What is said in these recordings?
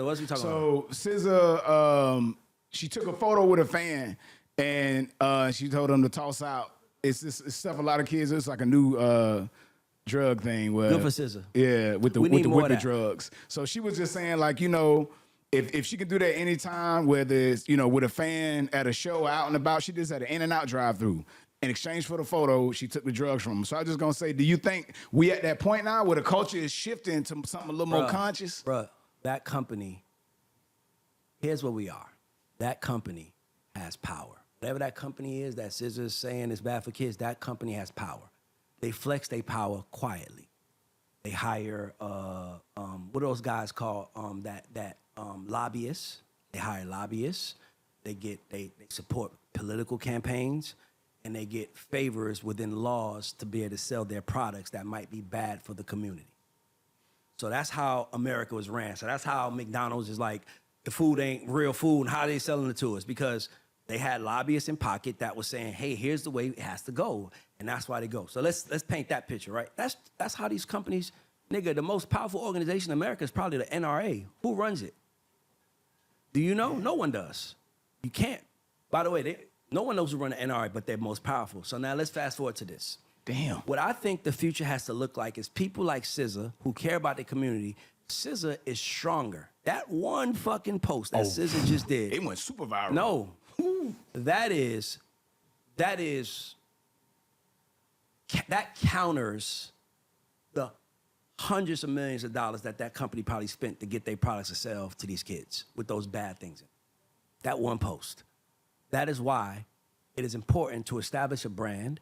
brother? What's he talking about? So SZA, she took a photo with a fan, and she told him to toss out. It's stuff a lot of kids. It's like a new drug thing. Where, Good for SZA. Yeah, with the need more of Whippet that. drugs. So she was just saying, like, you know, if she can do that anytime, whether it's, you know, with a fan at a show out and about, she just had an In-N-Out drive-through. In exchange for the photo, she took the drugs from him. So I was just gonna say, do you think we at that point now where the culture is shifting to something a little more conscious? Bruh, that company, here's what we are. That company has power. Whatever that company is that SZA is saying is bad for kids, that company has power. They flex their power quietly. They hire, what are those guys called? Lobbyists. They hire lobbyists. They support political campaigns, and they get favors within laws to be able to sell their products that might be bad for the community. So that's how America was ran. So that's how McDonald's is like, the food ain't real food, and how they selling it to us, because they had lobbyists in pocket that was saying, hey, here's the way it has to go. And that's why they go. So let's paint that picture, right? That's how these companies, nigga, the most powerful organization in America is probably the NRA. Who runs it? Do you know? No one does. You can't. By the way, no one knows who run the NRA, but they're most powerful. So now let's fast forward to this. Damn. What I think the future has to look like is people like SZA who care about the community. SZA is stronger. That one fucking post that SZA just did. It went super viral. No. That counters the hundreds of millions of dollars that company probably spent to get their products to sell to these kids with those bad things in. That one post. That is why it is important to establish a brand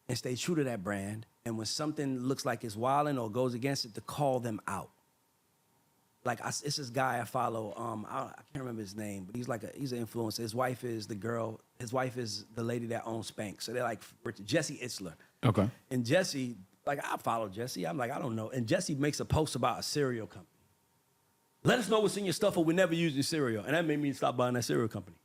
and stay true to that brand. And when something looks like it's wilding or goes against it, to call them out. Like, it's this guy I follow. I can't remember his name, but he's an influencer. His wife is the girl. His wife is the lady that owns Spanx. So they're like Jesse Itzler. Okay. And Jesse, like, I follow Jesse. I'm like, I don't know. And Jesse makes a post about a cereal company. Let us know what's in your stuff, or we never use your cereal. And that made me stop buying that cereal company.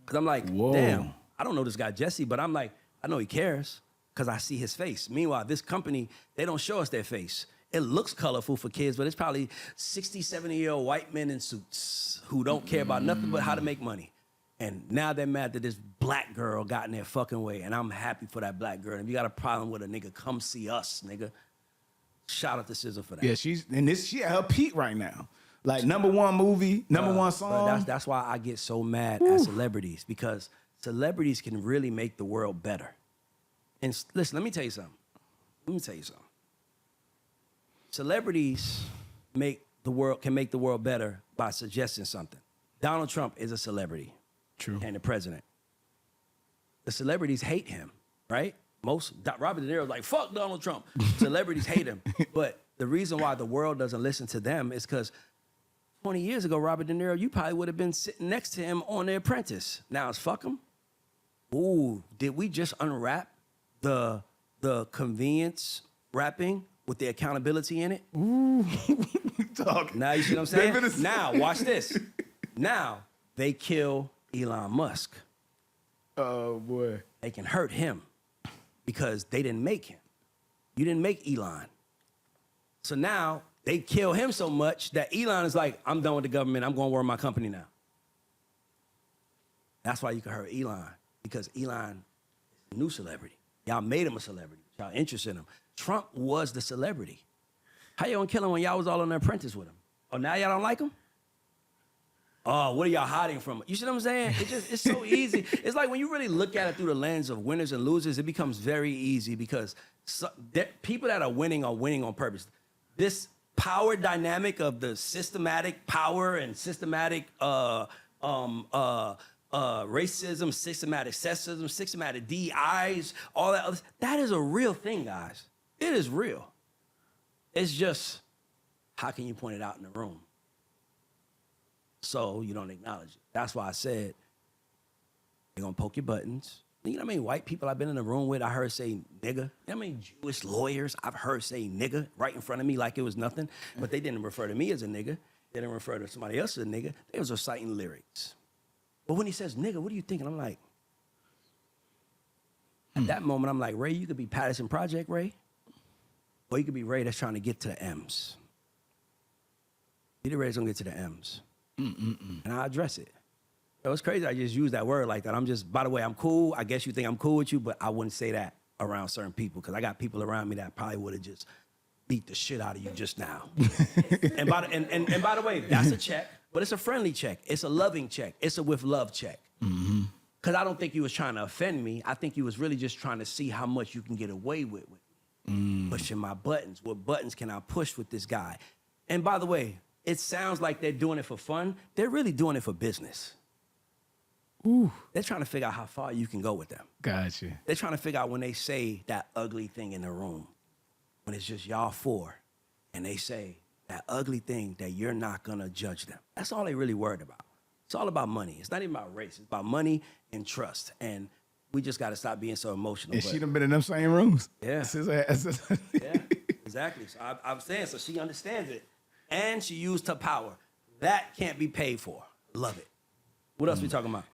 Because I'm like, whoa, damn, I don't know this guy Jesse, but I'm like, I know he cares because I see his face. Meanwhile, this company, they don't show us their face. It looks colorful for kids, but it's probably 60, 70-year-old white men in suits who don't care about nothing but how to make money. And now they're mad that this black girl got in their fucking way, and I'm happy for that black girl. And if you got a problem with a nigga, come see us, nigga. Shout out to SZA for that. Yeah, she at her peak right now. Like, #1 movie, #1 song. That's why I get so mad at celebrities, because celebrities can really make the world better. And listen, let me tell you something. Celebrities can make the world better by suggesting something. Donald Trump is a celebrity. True. And the president. The celebrities hate him, right? Robert De Niro's like, fuck Donald Trump. Celebrities hate him. But the reason why the world doesn't listen to them is because 20 years ago, Robert De Niro, you probably would have been sitting next to him on The Apprentice. Now it's fuck him. Ooh, did we just unwrap the convenience wrapping with the accountability in it? Ooh. Now you see what I'm saying? Now, watch this. Now, they kill Elon Musk. Oh, boy. They can hurt him because they didn't make him. You didn't make Elon. So now, they kill him so much that Elon is like, I'm done with the government. I'm going to work my company now. That's why you can hurt Elon, because Elon is a new celebrity. Y'all made him a celebrity. Y'all interested in him. Trump was the celebrity. How you gonna kill him when y'all was all on The Apprentice with him? Oh, now y'all don't like him? Oh, what are y'all hiding from? You see what I'm saying? It's so easy. It's like when you really look at it through the lens of winners and losers, it becomes very easy, because people that are winning on purpose. This power dynamic of the systematic power and systematic racism, systematic sexism, systematic DIs, all that, that is a real thing, guys. It is real. It's just, how can you point it out in the room? So you don't acknowledge it. That's why I said, they're gonna poke your buttons. You know how many white people I've been in the room with, I heard say nigga? You know how many Jewish lawyers I've heard say nigga right in front of me like it was nothing? But they didn't refer to me as a nigga. They didn't refer to somebody else as a nigga. They was reciting lyrics. But when he says nigga, what are you thinking? I'm like, at that moment, I'm like, Ray, you could be Patterson Project Ray, or you could be Ray that's trying to get to the M's. Be the Rays gonna get to the M's. And I address it. It was crazy. I just used that word like that. I'm just, by the way, I'm cool. I guess you think I'm cool with you, but I wouldn't say that around certain people because I got people around me that probably would have just beat the shit out of you just now. and by the way, that's a check, but it's a friendly check. It's a loving check. It's a with love check. Because I don't think you was trying to offend me. I think you was really just trying to see how much you can get away with pushing my buttons. What buttons can I push with this guy? And by the way, it sounds like they're doing it for fun. They're really doing it for business. Ooh. They're trying to figure out how far you can go with them. Gotcha. They're trying to figure out when they say that ugly thing in the room, when it's just y'all four, and they say that ugly thing that you're not gonna judge them. That's all they really worried about. It's all about money. It's not even about race. It's about money and trust. And we just gotta stop being so emotional. And she done been in them same rooms. Yeah. SZA. Yeah, exactly. So I'm saying, so she understands it. And she used her power. That can't be paid for. Love it. What else we talking about?